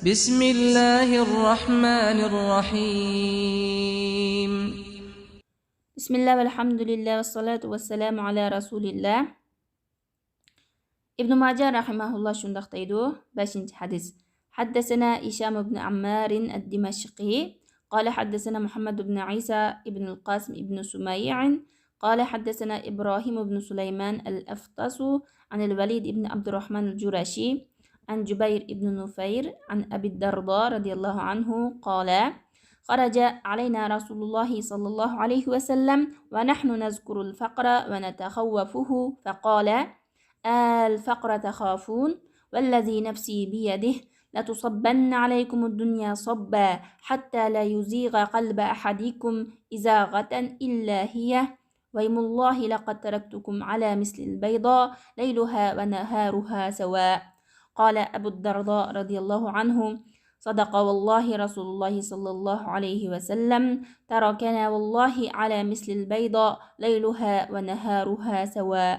بسم الله الرحمن الرحيم بسم الله والحمد لله والصلاة والسلام على رسول الله. ابن ماجه رحمه الله شندق تيدو باشنج حديث. حدثنا هشام بن عمار الدمشقي قال حدثنا محمد بن عيسى بن القاسم بن سميع قال حدثنا إبراهيم بن سليمان الأفطس عن الوليد بن عبد الرحمن الجرشي عن جبير بن نفير عن أبي الدرداء رضي الله عنه قال خرج علينا رسول الله صلى الله عليه وسلم ونحن نذكر الفقر ونتخوفه فقال الفقر تخافون والذي نفسي بيده لتصبن عليكم الدنيا صبا حتى لا يزيغ قلب أحدكم إزاغة إلا هي ويم الله لقد تركتكم على مثل البيضاء ليلها ونهارها سواء. قال أبو الدرداء رضي الله عنه صدق والله رسول الله صلى الله عليه وسلم تركنا والله على مثل البيضاء ليلها ونهارها سواء.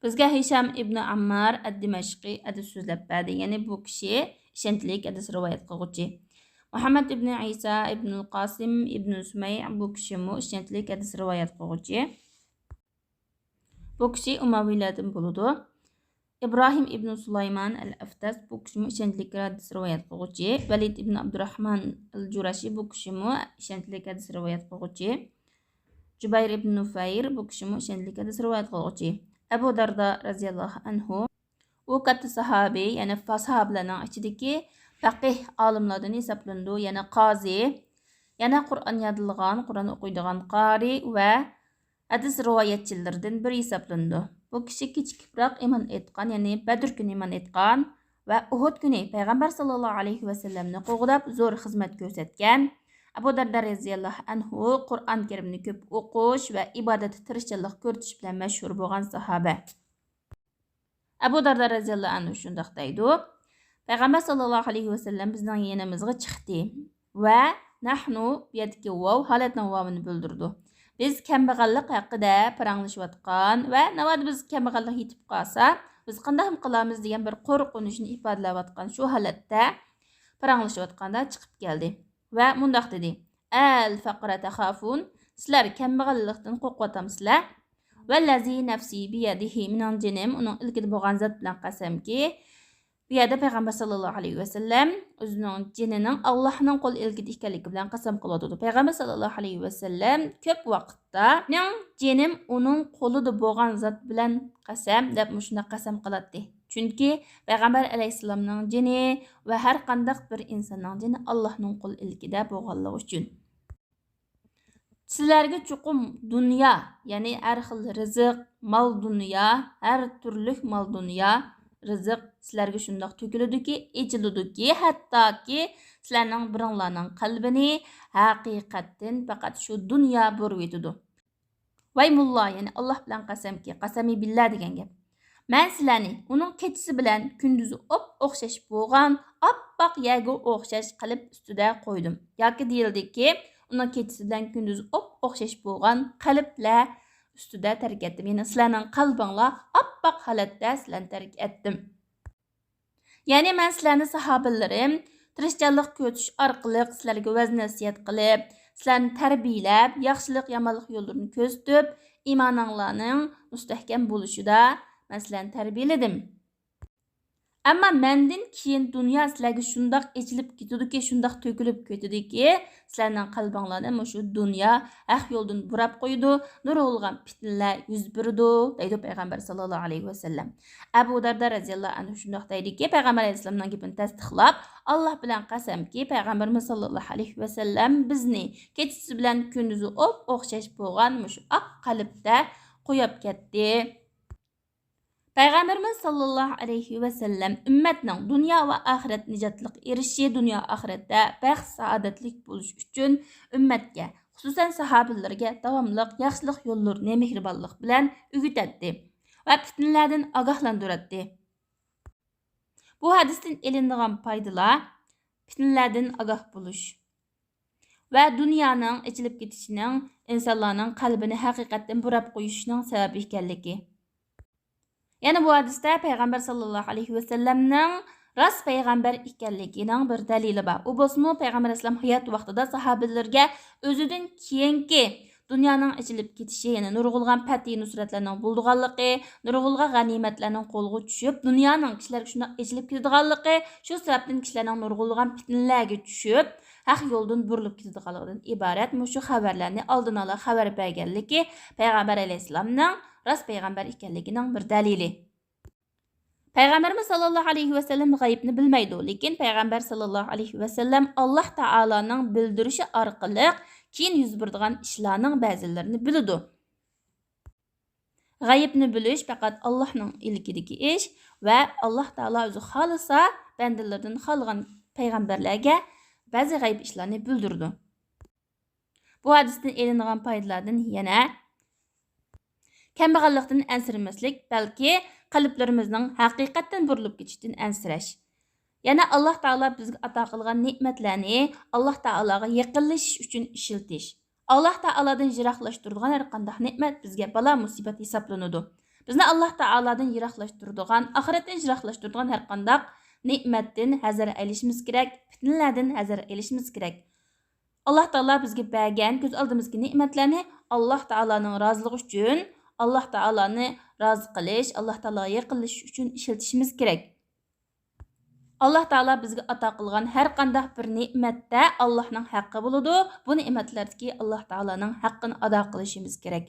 Bizga Hisham ibn Ammar ad-Dimashqi hadis so'zlab berdi. Ya'ni bu kishi ishonchli hadis rivoyat qiluvchi. Muhammad ibn Isa ibn al-Qasim ibn Sumay bu kishi mu ishonchli hadis rivoyat qiluvchi. Bu kishi Umaviylardan bo'ladi. İbrahim ibn Süleyman al-Aftas bu kishi mu ishonchli hadis rivoyat qiluvchi. Valid ibn Abdurrahman al-Jurashi bu kishi mu ishonchli hadis rivoyat qiluvchi. Jubayr ibn Nufayr bu kishi mu ishonchli hadis rivoyat qiluvchi. Abu Darda raziyallohu anhu u katta sahabiy, ya'ni sahabalarning ichidagi faqih olimlardan hisoblanadi, yana qozi, yana Qur'on yodilgan, Qur'on o'qiydigan qori va hadis rivoyatchilaridan biri hisoblanadi. Bu kishi kichikroq iymon etgan, ya'ni Badr kuni iymon etgan va Uhud kuni payg'ambar sallallohu alayhi vasallamni qo'g'dab zo'r xizmat ko'rsatgan. Abu Darda raziyallohu anhu Qur'on Karimni ko'p o'qish va ibodatda tirishchilik ko'rsatish bilan mashhur bo'lgan sahoba. Abu Darda raziyallohu anhu shundoq deydi: Payg'ambar sallallohu alayhi vasallam bizning yanimizga chiqdi va nahnu bu yerdagi vav holatning vavini bildirdi. Biz kambag'allik haqida paranglashayotgan va navbat biz kambag'allik yetib qolsa, biz qanday qilamiz degan bir qo'rqinchni ifodalayotgan shu holatda paranglashayotganda chiqib keldi. Va mundaq dedi: al faqra takhafun, sizlar kambag'allikdan qo'rqyapsizlar. Vallazi nafsi biyadihi, mening jinim uning ilkida bo'lgan zot bilan qasamki, bu yerda payg'ambar sallallohu alayhi vasallam o'zining jinining Allohning qo'l ilkida ekanligi bilan qasam qiladi. Payg'ambar sallallohu alayhi vasallam ko'p vaqtda mening jinim uning qo'lida bo'lgan zot bilan qasam deb shunday qasam qiladi. Chunki payg'ambar alayhissalomning jini va har qanday bir insonning jini Allohning qo'l ilkida bo'lganligi uchun. Sizlarga chuqum dunyo, ya'ni har xil rizq, mol dunyo, har turli mol dunyo, rizq sizlarga shundoq to'kiladiki, ichiludiki, hattoki sizlarning biringlarning qalbini haqiqatdan faqat shu dunyo burib yetadi. Vaymulloh, ya'ni Alloh bilan qasamki, qasami billah degan gap. Men sizlarni uning kechasi bilan kunduzi o'xshash bo'lgan oppoq yerga o'xshash qilib ustida qo'ydim. Yoki deyildiki, uning kechasi bilan kunduzi o'xshash bo'lgan qalblar ustida tark etdim. Ya'ni sizlarning qalbinglar oppoq holatda sizlarni tark etdim. Ya'ni men sizlarni sahobalarim tirishchilik ko'rsatish orqali sizlarga vaz nasihat qilib, sizlarni tarbiyalab, yaxshilik yomonlik yo'llarini ko'rsatib, iymoninglarning mustahkam bo'lishida men sizlarni tarbiyaladim. Ammo mendan keyin dunyo sizlarga shundoq ichilib ketadiki, shundoq to'kilib ketadiki, sizlarning qalbinglarni shu dunyo haq yo'ldan burab qo'ydi, nurg'ulg'an fitnalar yuz berdi, deydi payg'ambar sallallohu alayhi vasallam. Abu Darda raziyallohu anhu shundoq deydiki, payg'ambar alayhissalomning gapini tasdiqlab, Alloh bilan qasamki, payg'ambarimiz sallallohu alayhi vasallam bizni kechasi bilan kunduzi o'xshash bo'lgan shu oq qalbda qo'yib ketdi. Payg'ambarimiz sallallohu alayhi vasallam ummatning dunyo va oxirat nijotlik erishi, dunyo oxiratda baxt saodatlik bo'lish uchun ummatga, xususan sahobalarga davomli yaxshilik yo'llarini mehribonlik bilan o'rgatdi va fitnalardan ogohlantirdi. Bu hadisdan elinadigan foydalar fitnalardan ogoh bo'lish va dunyoning ichilib ketishining insonlarning qalbini haqiqatdan burab qo'yishining sababi ekanligi. Yana bu hadisda payg'ambar sallallohu alayhi vasallamning Rast payg'ambar ekanligining bir dalili bor. U bo'lsa, payg'ambar alayhisalom hayot vaqtida sahobalarga o'zidan keyingi dunyoning ichilib ketishi, ya'ni nurg'ulg'an fatiy nusratlarning bo'lganligi, nurg'ulg'an g'animatlarning qo'lga tushib, dunyoning kishilarga shunday ichilib ketadiganligi, shu sababdan kishilarning nurg'ulg'an fitnalarga tushib, haq yo'ldan burilib ketadiganligidan iborat mushu xabarlarni oldin ola xabar berganligi payg'ambar alayhisalomning rost payg'ambar ekanligining bir dalili. Payg'ambarimiz sallallohu alayhi va sallam g'aybni bilmaydi, lekin payg'ambar sallallohu alayhi va sallam Alloh taoloning bildirishi orqali keyin yuz beradigan ishlarning ba'zilarini biladi. G'aybni bilish faqat Allohning ilkidagi ish va Alloh taolo o'zi xolisa bandalardan xolgan payg'ambarlarga ba'zi g'ayb ishlarni bildirdi. Bu hadisdan elingan foydalardan yana kambag'allikdan ansiramaslik, balki qalblarimizning haqiqatdan burilib ketishidan ansirash. Yana Alloh taolo bizga ato qilgan ne'matlarni Alloh taologa yaqinlashish uchun ishiltish. Alloh taolodan yiroqlashtiradigan har qanday ne'mat bizga balo musibat hisoblanadi. Bizni Alloh taolodan yiroqlashtiradigan, oxiratdan yiroqlashtiradigan har qanday ne'matdan hazar olishimiz kerak, fitnalardan hazar olishimiz kerak. Alloh taolo bizga bergan ko'z oldimizdagi ne'matlarni Alloh taoloning roziligi uchun, Alloh taoloni rozi qilish, Alloh taologa yaqinlashish uchun ishlatishimiz kerak. Alloh taolo bizga ato qilgan har qanday bir ne'matda Allohning haqqi bo'ladi. Bu ne'matlardagi Alloh taoloning haqqini ado qilishimiz kerak.